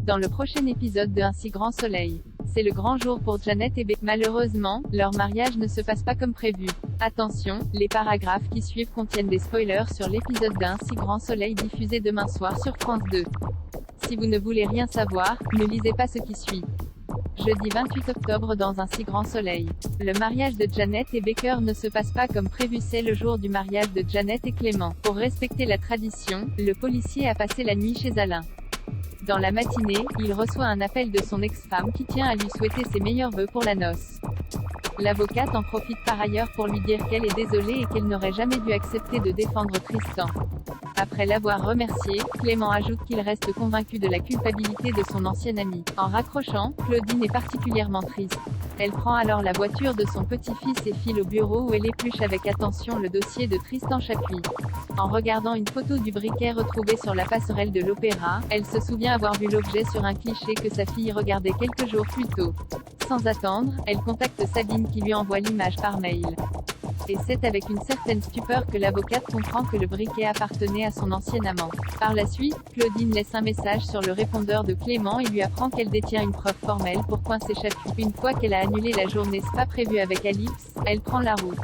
Dans le prochain épisode de Un si grand soleil, c'est le grand jour pour Janet et Becker. Malheureusement, leur mariage ne se passe pas comme prévu. Attention, les paragraphes qui suivent contiennent des spoilers sur l'épisode d'Un si grand soleil diffusé demain soir sur France 2. Si vous ne voulez rien savoir, ne lisez pas ce qui suit. Jeudi 28 octobre dans Un si grand soleil. Le mariage de Janet et Becker ne se passe pas comme prévu. C'est le jour du mariage de Janet et Clément. Pour respecter la tradition, le policier a passé la nuit chez Alain. Dans la matinée, il reçoit un appel de son ex-femme qui tient à lui souhaiter ses meilleurs vœux pour la noce. L'avocate en profite par ailleurs pour lui dire qu'elle est désolée et qu'elle n'aurait jamais dû accepter de défendre Tristan. Après l'avoir remercié, Clément ajoute qu'il reste convaincu de la culpabilité de son ancien ami. En raccrochant, Claudine est particulièrement triste. Elle prend alors la voiture de son petit-fils et file au bureau où elle épluche avec attention le dossier de Tristan Chapuis. En regardant une photo du briquet retrouvé sur la passerelle de l'Opéra, elle se souvient avoir vu l'objet sur un cliché que sa fille regardait quelques jours plus tôt. Sans attendre, elle contacte Sabine qui lui envoie l'image par mail. Et c'est avec une certaine stupeur que l'avocate comprend que le briquet appartenait à son ancien amant. Par la suite, Claudine laisse un message sur le répondeur de Clément et lui apprend qu'elle détient une preuve formelle pour coincer Chapuis. Une fois qu'elle a annulé la journée spa prévue avec Alix, elle prend la route.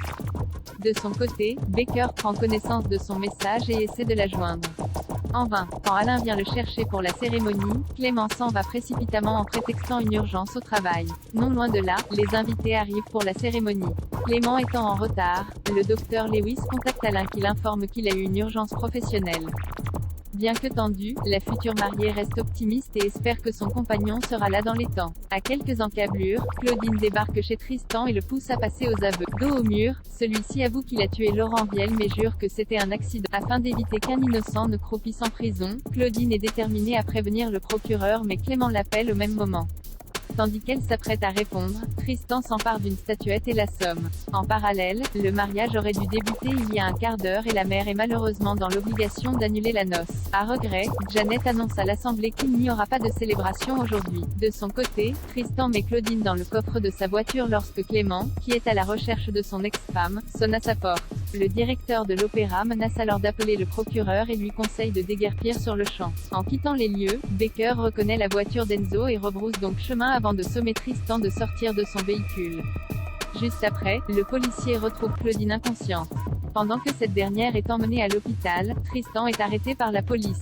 De son côté, Becker prend connaissance de son message et essaie de la joindre. En vain. Quand Alain vient le chercher pour la cérémonie, Clément s'en va précipitamment en prétextant une urgence au travail. Non loin de là, les invités arrivent pour la cérémonie. Clément étant en retard, le docteur Lewis contacte Alain qui l'informe qu'il a eu une urgence professionnelle. Bien que tendue, la future mariée reste optimiste et espère que son compagnon sera là dans les temps. À quelques encablures, Claudine débarque chez Tristan et le pousse à passer aux aveux. Dos au mur, celui-ci avoue qu'il a tué Laurent Viel mais jure que c'était un accident. Afin d'éviter qu'un innocent ne croupisse en prison, Claudine est déterminée à prévenir le procureur mais Clément l'appelle au même moment. Tandis qu'elle s'apprête à répondre, Tristan s'empare d'une statuette et l'assomme. En parallèle, le mariage aurait dû débuter il y a un quart d'heure et la mère est malheureusement dans l'obligation d'annuler la noce. À regret, Janet annonce à l'assemblée qu'il n'y aura pas de célébration aujourd'hui. De son côté, Tristan met Claudine dans le coffre de sa voiture lorsque Clément, qui est à la recherche de son ex-femme, sonne à sa porte. Le directeur de l'opéra menace alors d'appeler le procureur et lui conseille de déguerpir sur le champ. En quittant les lieux, Becker reconnaît la voiture d'Enzo et rebrousse donc chemin avant de sommer Tristan de sortir de son véhicule. Juste après, le policier retrouve Claudine inconsciente. Pendant que cette dernière est emmenée à l'hôpital, Tristan est arrêté par la police.